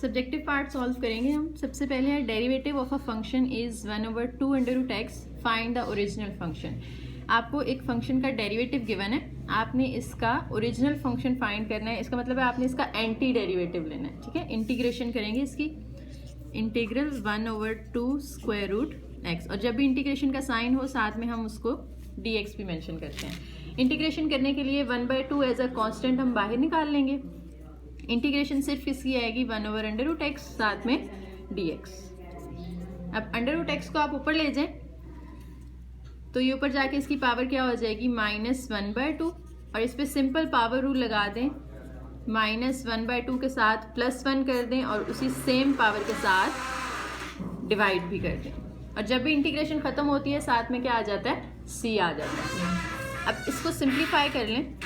Subjective part solve करेंगे हम। सबसे पहले है derivative of a function is 1/2 under root x, find the original function. आपको एक फंक्शन का डेरिवेटिव गिवन है, आपने इसका ओरिजिनल फंक्शन फाइंड करना है। इसका मतलब है आपने इसका एंटी डेरिवेटिव लेना है। ठीक है, इंटीग्रेशन करेंगे इसकी, इंटीग्रल 1/2 स्क्वायर रूट एक्स, और जब भी इंटीग्रेशन का साइन हो साथ में हम उसको dx भी मेंशन करते हैं। इंटीग्रेशन करने के लिए 1/2 एज अ कांस्टेंट हम बाहर निकाल लेंगे। इंटीग्रेशन सिर्फ इसकी आएगी 1/√x साथ में dx। अब √x को आप ऊपर ले जाएं तो ये ऊपर जाके इसकी पावर क्या हो जाएगी -1/2, और इस पर सिंपल पावर रूल लगा दें, -1/2 के साथ +1 कर दें और उसी सेम पावर के साथ डिवाइड भी कर दें, और जब भी इंटीग्रेशन खत्म होती है साथ में क्या आ जाता है, c आ जाता है। अब इसको सिंप्लीफाई कर लें,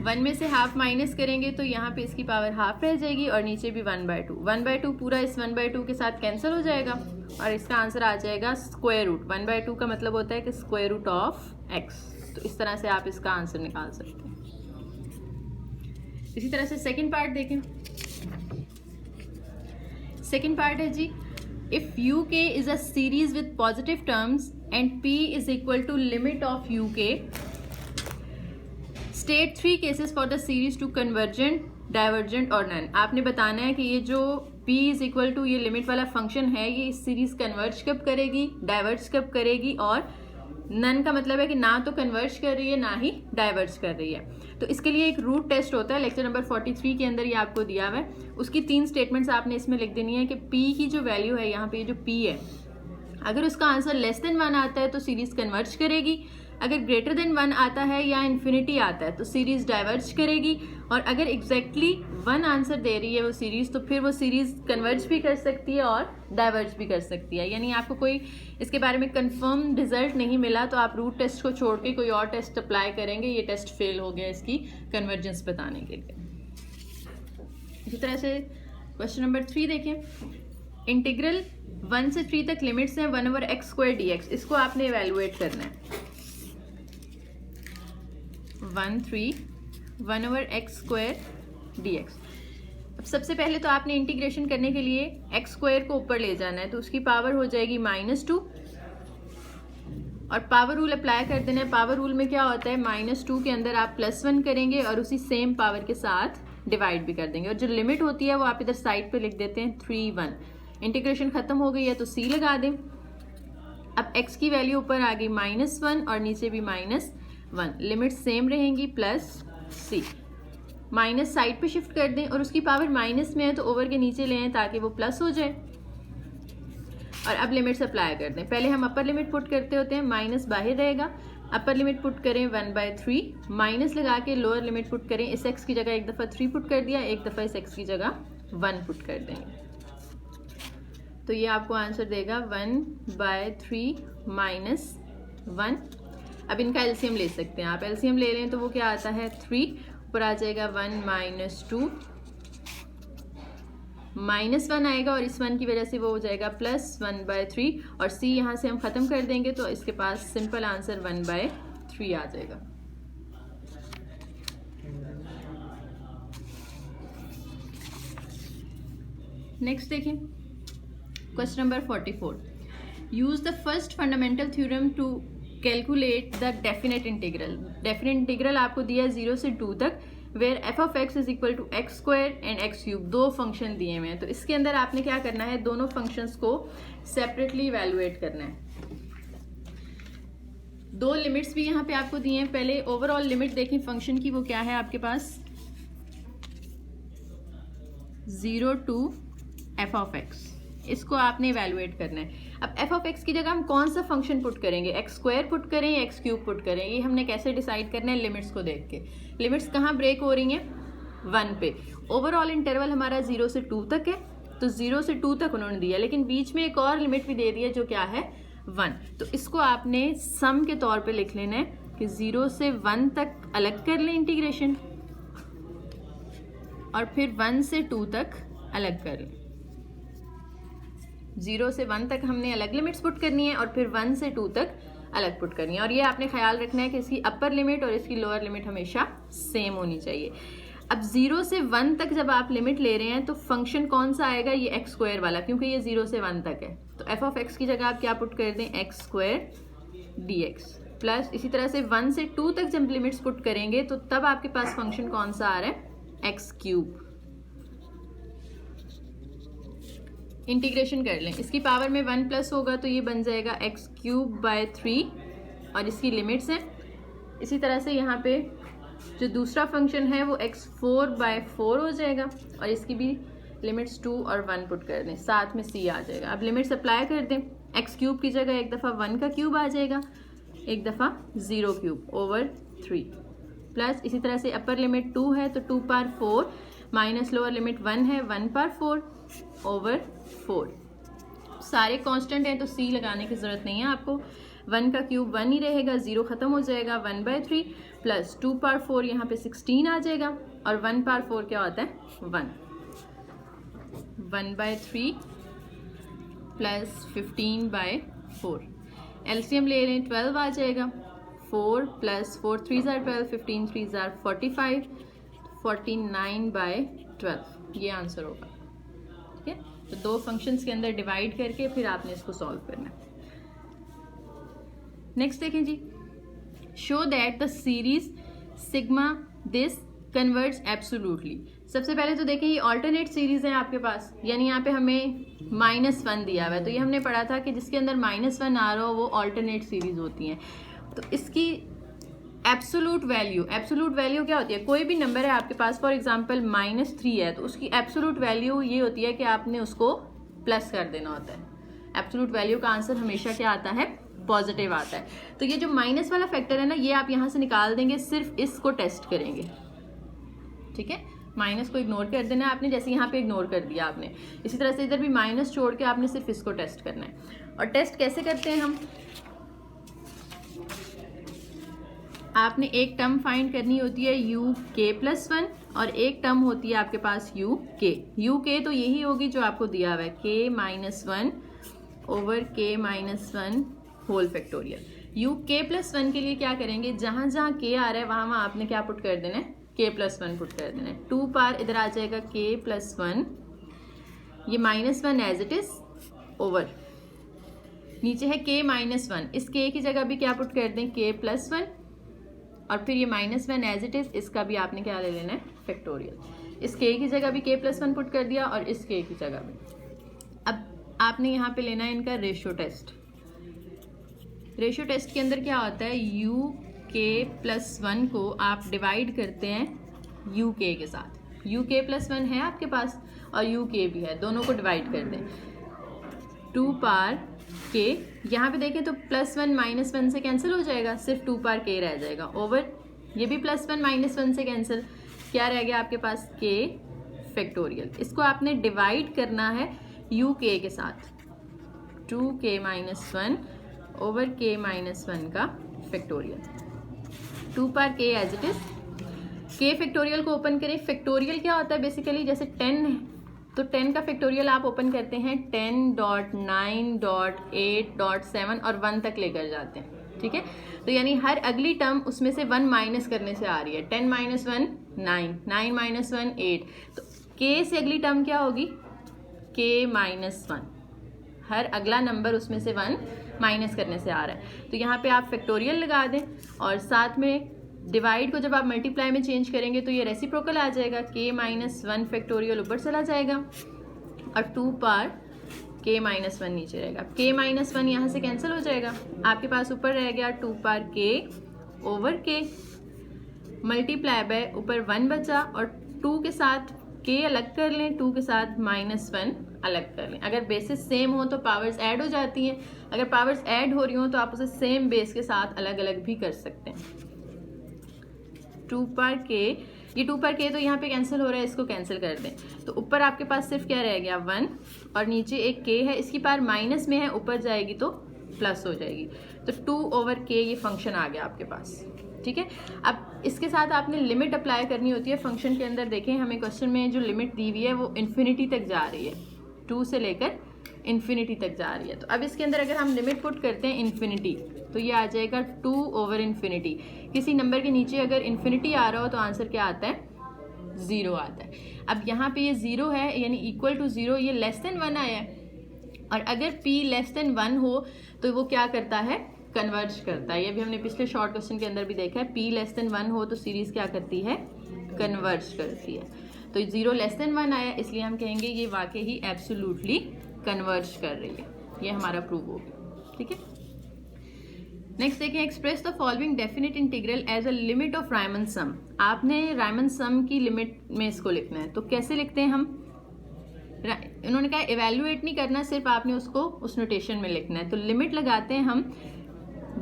1 में से हाफ माइनस करेंगे तो यहाँ पे इसकी पावर हाफ रह जाएगी और नीचे भी 1/2। 1/2 पूरा इस 1/2 के साथ कैंसिल हो जाएगा और इसका आंसर आ जाएगा स्क्वायर रूट। 1/2 का मतलब होता है कि स्क्वायर रूट ऑफ x। तो इस तरह से आप इसका आंसर निकाल सकते हैं। इसी तरह से सेकंड पार्ट देखें। सेकंड पार्ट है जी, if uk is a series with positive terms and p is equal to limit of uk, state 3 cases for the series to convergent, divergent और नन। आपने बताना है कि ये जो p इज इक्वल टू ये लिमिट वाला फंक्शन है, ये इस सीरीज कन्वर्ज कब करेगी, डाइवर्ज कब करेगी, और नन का मतलब है कि ना तो कन्वर्ज कर रही है ना ही डाइवर्ज कर रही है। तो इसके लिए एक रूट टेस्ट होता है, लेक्चर नंबर 43 के अंदर ये आपको दिया हुआ है। उसकी 3 स्टेटमेंट्स आपने इसमें लिख देनी है कि p की जो वैल्यू है, यहाँ पे ये जो p है, अगर उसका आंसर लेस देन 1 आता है तो सीरीज कन्वर्ज करेगी, अगर ग्रेटर देन 1 आता है या इन्फिनिटी आता है तो सीरीज डाइवर्ज करेगी, और अगर एग्जैक्टली 1 आंसर दे रही है वो सीरीज तो फिर वो सीरीज कन्वर्ज भी कर सकती है और डाइवर्ज भी कर सकती है। यानी आपको कोई इसके बारे में कंफर्म रिजल्ट नहीं मिला तो आप रूट टेस्ट को छोड़ के कोई और टेस्ट अप्लाई करेंगे, ये टेस्ट फेल हो गया इसकी कन्वर्जेंस बताने के लिए। इसी तरह से क्वेश्चन नंबर 3 देखें। इंटीग्रल 1 से 3 तक लिमिट्स हैं 1/x² dx, इसको आपने इवेलुएट करना है। 1/x² dx। अब सबसे पहले तो आपने इंटीग्रेशन करने के लिए x² को ऊपर ले जाना है, तो उसकी पावर हो जाएगी -2, और पावर रूल अप्लाई कर देना है। पावर रूल में क्या होता है, -2 के अंदर आप +1 करेंगे और उसी सेम पावर के साथ डिवाइड भी कर देंगे, और जो लिमिट होती है वो आप इधर साइड पे लिख देते हैं 3/1। इंटीग्रेशन खत्म हो गई है तो c लगा दें। अब x की वैल्यू ऊपर आ गई -1 और नीचे भी -1, लिमिट सेम रहेंगी +c। माइनस साइड पे शिफ्ट कर दें और उसकी पावर माइनस में है तो ओवर के नीचे ले आए ताकि वो प्लस हो जाए, और अब लिमिट्स अप्लाई कर दें। पहले हम अपर लिमिट पुट करते होते हैं, माइनस बाहर रहेगा, अपर लिमिट पुट करें 1/3, माइनस लगा के लोअर लिमिट पुट करें। इस x की जगह एक दफ़ा 3 पुट कर दिया, एक दफ़ा इस x की जगह 1 पुट कर देंगे, तो ये आपको आंसर देगा 1/3 -1। अब इनका एलसीएम ले सकते हैं आप, एलसीएम ले लें तो वो क्या आता है 3, ऊपर आ जाएगा 1 -2, -1 आएगा और इस 1 की वजह से वो हो जाएगा +1/3, और c यहाँ से हम ख़त्म कर देंगे तो इसके पास सिंपल आंसर 1/3 आ जाएगा। नेक्स्ट देखें question number 44। Use the first fundamental theorem to calculate the definite integral. Definite integral आपको दिया 0 से 2 तक, where f(x) is equal to x² and x³ 2 function दिए हुए हैं। तो इसके अंदर आपने क्या करना है, दोनों फंक्शंस को सेपरेटली इवेलुएट करना है। 2 लिमिट्स भी यहाँ पे आपको दिए हैं। पहले ओवरऑल लिमिट देखें फंक्शन की, वो क्या है आपके पास 0 to f(x), इसको आपने इवेलुएट करना है। अब f(x) की जगह हम कौन सा फंक्शन पुट करेंगे, x² पुट करें या x³ पुट करें, ये हमने कैसे डिसाइड करना है, लिमिट्स को देख के। लिमिट्स कहाँ ब्रेक हो रही हैं, 1 पे। ओवरऑल इंटरवल हमारा 0 से 2 तक है, तो 0 से 2 तक उन्होंने दिया, लेकिन बीच में एक और लिमिट भी दे दी है जो क्या है 1। तो इसको आपने सम के तौर पे लिख लेना है कि 0 से 1 तक अलग कर लें इंटीग्रेशन, और फिर 1 से 2 तक अलग कर लें। 0 से 1 तक हमने अलग लिमिट्स पुट करनी है और फिर 1 से 2 तक अलग पुट करनी है, और ये आपने ख्याल रखना है कि इसकी अपर लिमिट और इसकी लोअर लिमिट हमेशा सेम होनी चाहिए। अब 0 से 1 तक जब आप लिमिट ले रहे हैं तो फंक्शन कौन सा आएगा, ये एक्स स्क्वायर वाला, क्योंकि ये 0 से 1 तक है। तो एफ ऑफ एक्स की जगह आप क्या पुट कर दें, x square D x, plus इसी तरह से 1 से 2 तक जब लिमिट्स पुट करेंगे तो तब आपके पास फंक्शन कौन सा आ रहा है, एक्स क्यूब। इंटीग्रेशन कर लें, इसकी पावर में 1 प्लस होगा तो ये बन जाएगा एक्स क्यूब बाय 3 और इसकी लिमिट्स हैं। इसी तरह से यहाँ पे जो दूसरा फंक्शन है वो x4 बाय 4 हो जाएगा और इसकी भी लिमिट्स 2 और 1 पुट कर दें, साथ में c आ जाएगा। अब लिमिट्स अप्लाई कर दें, एक्स क्यूब की जगह एक दफ़ा 1 का क्यूब आ जाएगा, एक दफ़ा 0 क्यूब ओवर 3, प्लस इसी तरह से अपर लिमिट 2 है तो 2 पावर 4 माइनस लोअर लिमिट 1 है 1 पावर 4 ओवर 4। सारे कांस्टेंट हैं तो c लगाने की ज़रूरत नहीं है आपको। 1 का क्यूब 1 ही रहेगा, 0 ख़त्म हो जाएगा, 1/3 प्लस 2 पावर 4 यहाँ पे 16 आ जाएगा और 1 पावर 4 क्या होता है 1, 1/3 प्लस 15/4। एलसीएम ले लें 12 आ जाएगा, 4 प्लस 4 3 ज़ार 12, 15 3 ज़ार 45, 49/12 ये आंसर होगा। ठीक है, तो दो फंक्शंस के अंदर डिवाइड करके फिर आपने इसको सॉल्व करना है। नेक्स्ट देखें जी, show that the series sigma this converts absolutely. सबसे पहले तो देखें ये ऑल्टरनेट सीरीज है आपके पास, यानी यहाँ पे हमें -1 दिया हुआ है, तो ये हमने पढ़ा था कि जिसके अंदर -1 आ रहा हो वो ऑल्टरनेट सीरीज होती हैं। तो इसकी एब्सोल्यूट वैल्यू क्या होती है, कोई भी नंबर है आपके पास, फॉर एग्जांपल -3 है तो उसकी एब्सोल्यूट वैल्यू ये होती है कि आपने उसको प्लस कर देना होता है। एब्सोल्यूट वैल्यू का आंसर हमेशा क्या आता है, पॉजिटिव आता है। तो ये जो माइनस वाला फैक्टर है ना, ये आप यहाँ से निकाल देंगे, सिर्फ इसको टेस्ट करेंगे। ठीक है, माइनस को इग्नोर कर देना है आपने, जैसे यहाँ पे इग्नोर कर दिया आपने, इसी तरह से इधर भी माइनस छोड़ के आपने सिर्फ इसको टेस्ट करना है। और टेस्ट कैसे करते हैं हम, आपने एक टर्म फाइंड करनी होती है UK+1 और एक टर्म होती है आपके पास UK तो यही होगी जो आपको दिया हुआ है, K-1 over K-1 whole factorial. UK+1 के लिए क्या करेंगे, जहाँ जहाँ K आ रहा है वहाँ वहाँ आपने क्या पुट कर देना है, K+1 पुट कर देना है। 2 पार इधर आ जाएगा K+1, ये -1 एज इट इज ओवर, नीचे है K-1, इस K की जगह भी क्या पुट कर दें, K+1 और फिर ये -1 एज इट इज, इसका भी आपने क्या ले लेना है, फैक्टोरियल। इस K की जगह भी K+1 पुट कर दिया और इस K की जगह भी। अब आपने यहाँ पे लेना है इनका रेशियो टेस्ट। रेशियो टेस्ट के अंदर क्या होता है, UK+1 को आप डिवाइड करते हैं UK के साथ। UK+1 है आपके पास और UK भी है, दोनों को डिवाइड कर दें। 2 पार K, यहाँ पे देखें तो +1 -1 से कैंसिल हो जाएगा, सिर्फ 2 पार K रह जाएगा ओवर, ये भी +1 -1 से कैंसिल, क्या रह गया आपके पास, K फैक्टोरियल। इसको आपने डिवाइड करना है UK के साथ, 2K-1 ओवर K-1 का फैक्टोरियल, 2 पार K as it is. K factorial को ओपन करें, फैक्टोरियल क्या होता है बेसिकली, जैसे 10 है तो 10 का फैक्टोरियल आप ओपन करते हैं 10.9.8.7 और 1 तक लेकर जाते हैं। ठीक है, तो यानी हर अगली टर्म उसमें से 1 माइनस करने से आ रही है। 10 - 1 9, 9 - 1 8, तो K से अगली टर्म क्या होगी, K-1, हर अगला नंबर उसमें से 1 माइनस करने से आ रहा है। तो यहाँ पे आप फैक्टोरियल लगा दें और साथ में डिवाइड को जब आप मल्टीप्लाई में चेंज करेंगे तो ये रेसिप्रोकल आ जाएगा, K-1 फैक्टोरियल ऊपर चला जाएगा और 2 पार K-1 नीचे रहेगा। K-1 यहाँ से कैंसिल हो जाएगा, आपके पास ऊपर रह गया 2 पार K over K multiply by ऊपर 1 बचा और 2 के साथ K अलग कर लें, 2 के साथ -1 अलग कर लें। अगर बेसिस सेम हो तो पावर्स ऐड हो जाती हैं, अगर पावर्स ऐड हो रही हो तो आप उसे सेम बेस के साथ अलग अलग भी कर सकते हैं। 2 पार K, ये 2 पार K तो यहाँ पे कैंसिल हो रहा है, इसको कैंसिल कर दें तो ऊपर आपके पास सिर्फ क्या रह गया 1 और नीचे एक K है, इसकी पार माइनस में है, ऊपर जाएगी तो प्लस हो जाएगी, तो 2 ओवर K ये फंक्शन आ गया आपके पास। ठीक है, अब इसके साथ आपने लिमिट अप्लाई करनी होती है फंक्शन के अंदर। देखें हमें क्वेश्चन में जो लिमिट दी हुई है वो इन्फिनिटी तक जा रही है, 2 से लेकर इन्फिनिटी तक जा रही है। तो अब इसके अंदर अगर हम लिमिट पुट करते हैं इन्फिनिटी तो ये आ जाएगा 2 ओवर इन्फिनिटी। किसी नंबर के नीचे अगर इन्फिनिटी आ रहा हो तो आंसर क्या आता है, 0 आता है। अब यहाँ पे ये 0 है यानी इक्वल टू 0, ये लेस देन 1 आया है, और अगर p लेस देन 1 हो तो वो क्या करता है, कन्वर्ज करता है। ये भी हमने पिछले शॉर्ट क्वेश्चन के अंदर भी देखा है, p लेस देन 1 हो तो सीरीज क्या करती है, कन्वर्ज करती है। तो 0 लेस देन 1 आया, इसलिए हम कहेंगे ये वाकई ही एब्सोल्युटली कन्वर्ज कर रही है, ये हमारा प्रूव हो गया। ठीक है, नेक्स्ट देखें, express the following definite integral as a limit of Riemann sum. आपने रायमन सम की लिमिट में इसको लिखना है, तो कैसे लिखते हैं हम, उन्होंने कहा इवेल्युएट नहीं करना, सिर्फ आपने उसको उस नोटेशन में लिखना है। तो लिमिट लगाते हैं हम,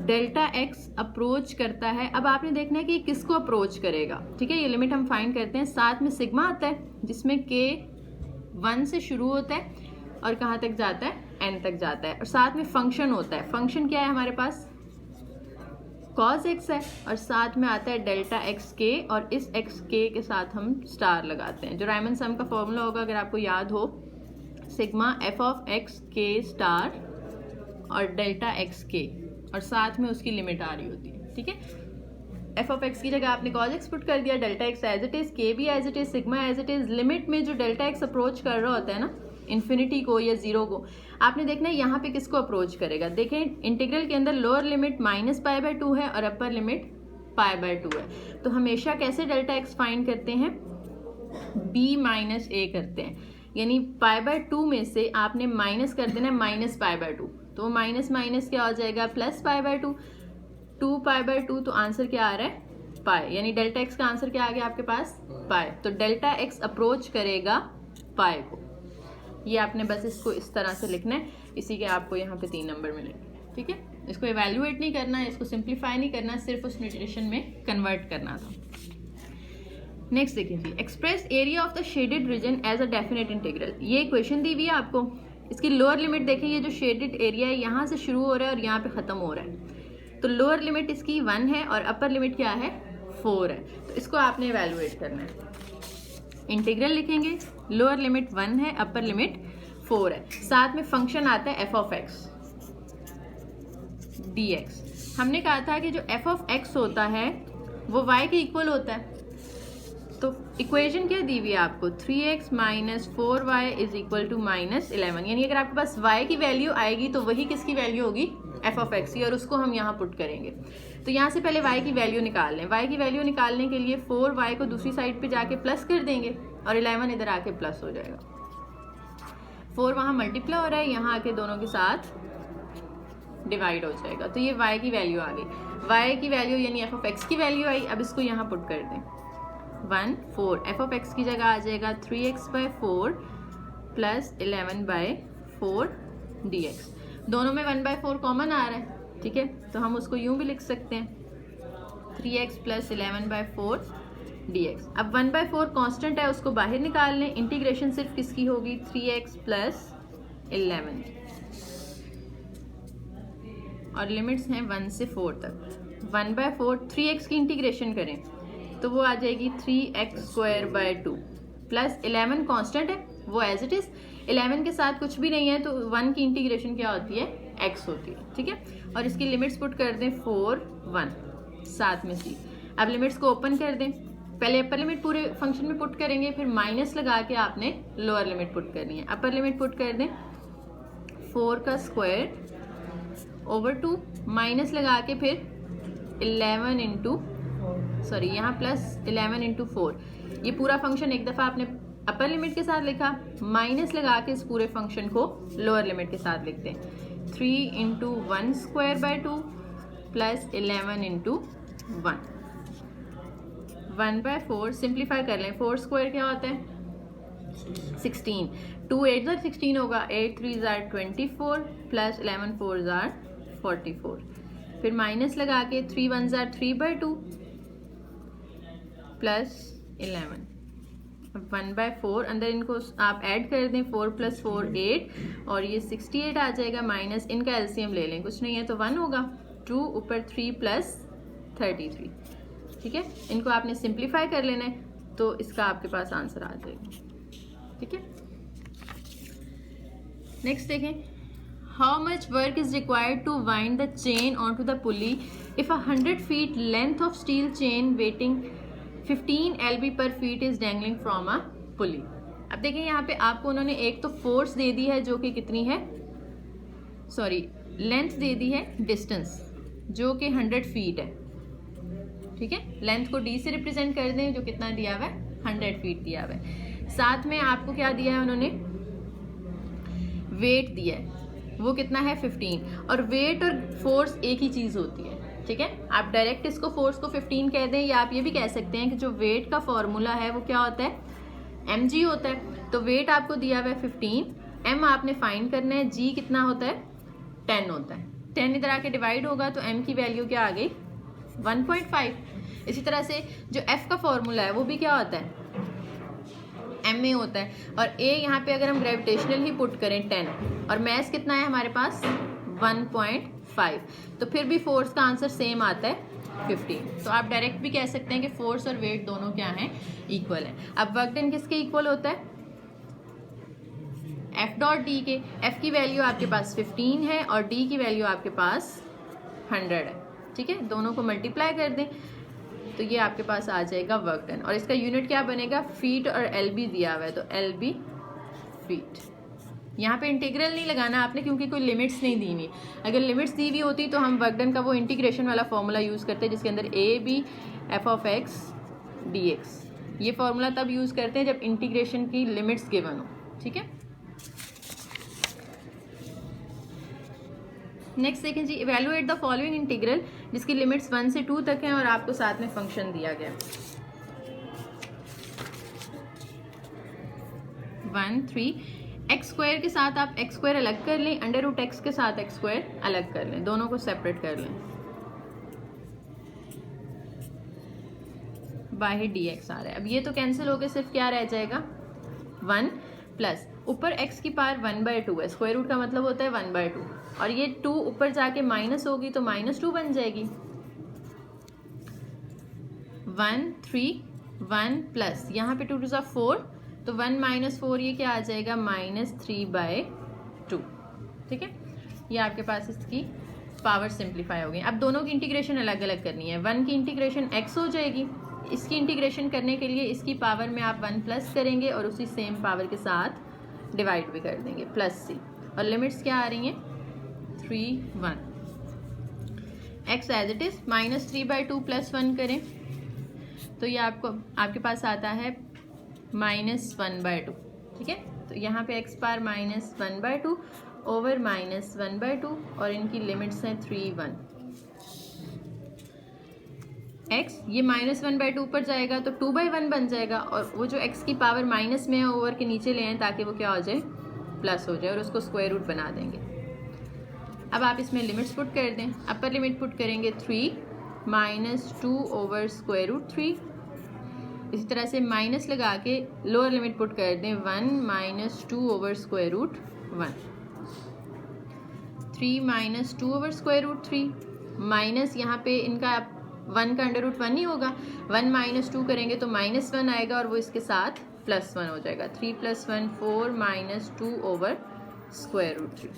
डेल्टा एक्स अप्रोच करता है। अब आपने देखना है कि किसको अप्रोच करेगा। ठीक है, ये लिमिट हम फाइंड करते हैं, साथ में सिग्मा आता है जिसमें के 1 से शुरू होता है और कहाँ तक जाता है, n तक जाता है, और साथ में फंक्शन होता है। फंक्शन क्या है हमारे पास, cos x है, और साथ में आता है डेल्टा एक्स के, और इस एक्स के साथ हम स्टार लगाते हैं। जो रायमन सम का फॉर्मूला होगा अगर आपको याद हो, सिग्मा एफ ऑफ एक्स के स्टार और डेल्टा एक्स के, और साथ में उसकी लिमिट आ रही होती है। ठीक है, एफ ऑफ एक्स की जगह आपने cos x पुट कर दिया, delta x as it is, K भी as it is, sigma as it is. Limit में जो डेल्टा एक्स अप्रोच कर रहा होता है ना, इन्फिनिटी को या 0 को, आपने देखना है यहाँ पे किसको अप्रोच करेगा। देखें इंटीग्रल के अंदर लोअर लिमिट -π/2 है और अपर लिमिट π/2 है, तो हमेशा कैसे डेल्टा एक्स फाइंड करते हैं, b माइनस a करते हैं, यानी π/2 में से आपने माइनस कर देना है -π/2, तो माइनस माइनस क्या हो जाएगा, +π/2, 2π/2, तो आंसर क्या आ रहा है, पाई, यानी डेल्टा एक्स का आंसर क्या आ गया आपके पास, पाई। तो डेल्टा एक्स अप्रोच करेगा पाई को, ये आपने बस इसको इस तरह से लिखना है, इसी के आपको यहाँ पे 3 नंबर मिलेंगे। ठीक है, इसको इवेल्युएट नहीं करना है, इसको सिंप्लीफाई नहीं करना, सिर्फ उस नोटेशन में कन्वर्ट करना था। नेक्स्ट देखिए जी, express area of the shaded region as a definite integral. ये इक्वेशन दी हुई है आपको, इसकी लोअर लिमिट देखें, ये जो शेडेड एरिया है यहाँ से शुरू हो रहा है और यहाँ पे ख़त्म हो रहा है, तो लोअर लिमिट इसकी 1 है और अपर लिमिट क्या है, 4 है, तो इसको आपने इवेल्युएट करना है। इंटीग्रल लिखेंगे, लोअर लिमिट 1 है, अपर लिमिट 4 है, साथ में फंक्शन आता है F of x D x. हमने कहा था कि जो एफ ऑफ एक्स होता है वो y के इक्वल होता है, तो इक्वेशन क्या दी हुई है आपको, 3x minus 4y is equal to -11, यानी अगर आपके पास y की वैल्यू आएगी तो वही किसकी वैल्यू होगी, एफ ऑफ एक्स की, और उसको हम यहाँ पुट करेंगे। तो यहाँ से पहले y की वैल्यू निकाल लें, y की वैल्यू निकालने के लिए 4y को दूसरी साइड पे जाके प्लस कर देंगे और 11 इधर आके प्लस हो जाएगा, 4 वहाँ मल्टीप्लाई हो रहा है, यहाँ आके दोनों के साथ डिवाइड हो जाएगा, तो ये y की वैल्यू आ गई। y की वैल्यू यानी एफ ऑफ एक्स की वैल्यू आई, अब इसको यहाँ पुट कर दें, 1 4, एफ ऑफ एक्स की जगह आ जाएगा 3x/4 प्लस 11/4 dx। दोनों में 1/4 कॉमन आ रहा है, ठीक है, तो हम उसको यूं भी लिख सकते हैं 3x प्लस 11/4 dx। अब 1/4 कांस्टेंट है, उसको बाहर निकाल लें, इंटीग्रेशन सिर्फ किसकी होगी, 3x प्लस 11, और लिमिट्स हैं 1 से 4 तक। 1/4 3x की इंटीग्रेशन करें तो वो आ जाएगी 3x² प्लस 11 कांस्टेंट है वो एज इट इज, 11 के साथ कुछ भी नहीं है, तो 1 की इंटीग्रेशन क्या होती है, x होती है। ठीक है, और इसकी लिमिट्स पुट कर दें 4 1 साथ में c। अब लिमिट्स को ओपन कर दें, पहले अपर लिमिट पूरे फंक्शन में पुट करेंगे, फिर माइनस लगा के आपने लोअर लिमिट पुट करनी है। अपर लिमिट पुट कर दें 4 का स्क्वायर ओवर 2, माइनस लगा के फिर 11 इंटू सॉरी यहाँ प्लस 11 इंटू 4, ये पूरा फंक्शन एक दफ़ा आपने अपर लिमिट के साथ लिखा, माइनस लगा के इस पूरे फंक्शन को लोअर लिमिट के साथ लिखते हैं, 3 इंटू 1/2 प्लस 11 इंटू 1, 1/4 सिंप्लीफाई कर लें, 4 स्क्वायर क्या होता है 16, 2 8 ज़ार 16 होगा, 8 3 ज़ार 24 प्लस 11 4 ज़ार 44, फिर माइनस लगा के 3 1 ज़ार 3/2 प्लस 11, 1/4 अंदर इनको आप ऐड कर दें, 4 + 4 8 और ये 68 आ जाएगा, माइनस इनका एलसीएम ले लें, कुछ नहीं है तो 1 होगा, 2 ऊपर 3 + 33। ठीक है, इनको आपने सिंप्लीफाई कर लेना है तो इसका आपके पास आंसर आ जाएगा। ठीक है, नेक्स्ट देखें, how much work is required to wind the chain on to the pulley if 100 feet length of steel chain weighing 15 LB per feet is dangling from a pulley. अब देखिए यहाँ पे आपको उन्होंने एक तो फोर्स दे दी है जो कि कितनी है, सॉरी लेंथ दे दी है, डिस्टेंस जो कि 100 फीट है, ठीक है। लेंथ को d से रिप्रेजेंट कर दें, जो कितना दिया हुआ है 100 फीट दिया हुआ है। साथ में आपको क्या दिया है उन्होंने, वेट दिया है, वो कितना है 15। और वेट और फोर्स एक ही चीज़ होती है, ठीक है। आप डायरेक्ट इसको फोर्स को 15 कह दें, या आप ये भी कह सकते हैं कि जो वेट का फॉर्मूला है वो क्या होता है, mg होता है। तो वेट आपको दिया हुआ है 15, m आपने फाइंड करना है, g कितना होता है 10 होता है। 10 इधर आके डिवाइड होगा तो m की वैल्यू क्या आ गई 1.5। इसी तरह से जो f का फॉर्मूला है वो भी क्या होता है m में होता है, और a यहाँ पे अगर हम ग्रेविटेशनल ही पुट करें 10, और मैस कितना है हमारे पास 1.5, तो फिर भी फोर्स का आंसर सेम आता है 15। तो आप डायरेक्ट भी कह सकते हैं कि फोर्स और वेट दोनों क्या हैं, इक्वल है। अब वर्क डन किसके इक्वल होता है, F डॉट डी के। F की वैल्यू आपके पास 15 है और D की वैल्यू आपके पास 100 है, ठीक है। दोनों को मल्टीप्लाई कर दें तो ये आपके पास आ जाएगा वर्क डन, और इसका यूनिट क्या बनेगा, फीट और LB दिया हुआ है तो LB फीट। यहाँ पे इंटीग्रल नहीं लगाना आपने क्योंकि कोई लिमिट्स नहीं दी हुई। अगर लिमिट्स दी हुई होती तो हम वर्क डन का वो इंटीग्रेशन वाला फॉर्मूला यूज़ करते हैं जिसके अंदर AB f(x) dx। ये फॉर्मूला तब यूज़ करते हैं जब इंटीग्रेशन की लिमिट्स गिवन हो, ठीक है। नेक्स्ट देखें जी, इवेलुएट द फॉलोइंग इंटीग्रल जिसकी लिमिट्स 1 से 2 तक हैं और आपको साथ में फंक्शन दिया गया 1 3। एक्स स्क्वायर के साथ आप एक्स स्क्वायर अलग कर लें, अंडर रूट एक्स के साथ एक्स स्क्वायर अलग कर लें, दोनों को सेपरेट कर लें, बाहर dx आ रहा है। अब ये तो कैंसिल होकर सिर्फ क्या रह जाएगा 1 प्लस ऊपर x की पावर 1/2 है, स्क्वायर रूट का मतलब होता है 1/2, और ये 2 ऊपर जाके माइनस होगी तो -2 बन जाएगी। 1 3 1 प्लस यहाँ पे 2 2 4, तो 1 - 4 ये क्या आ जाएगा -3/2, ठीक है। ये आपके पास इसकी पावर सिंप्लीफाई हो गई। अब दोनों की इंटीग्रेशन अलग अलग करनी है। 1 की इंटीग्रेशन x हो जाएगी, इसकी इंटीग्रेशन करने के लिए इसकी पावर में आप 1 प्लस करेंगे और उसी सेम पावर के साथ डिवाइड भी कर देंगे +c, और लिमिट्स क्या आ रही हैं 3 1। x एज इट इज -3/2 + 1 करें तो ये आपके पास आता है -1/2, ठीक है। तो यहाँ पे x पावर -1/2 ओवर -1/2 और इनकी लिमिट्स हैं 3 1। x ये -1/2 ऊपर जाएगा तो 2/1 बन जाएगा, और वो जो x की पावर माइनस में है ओवर के नीचे ले आए ताकि वो क्या हो जाए प्लस हो जाए, और उसको स्क्वायर रूट बना देंगे। अब आप इसमें लिमिट्स पुट कर दें। अपर लिमिट पुट करेंगे 3 -2 ओवर स्क्वायर रूट 3। इसी तरह से माइनस लगा के लोअर लिमिट पुट कर दें 1 - 2 over square root 1। 3 - 2 over square root 3 minus यहाँ पे इनका 1 का अंडर रूट 1 ही होगा, 1 - 2 करेंगे तो -1 आएगा और वो इसके साथ +1 हो जाएगा। 3 + 1 4 - 2 ओवर स्क्वायर रूट 3।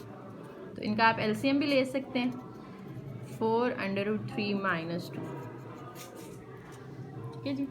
तो इनका आप LCM भी ले सकते हैं, 4 अंडर रूट 3 - 2, ठीक है जी।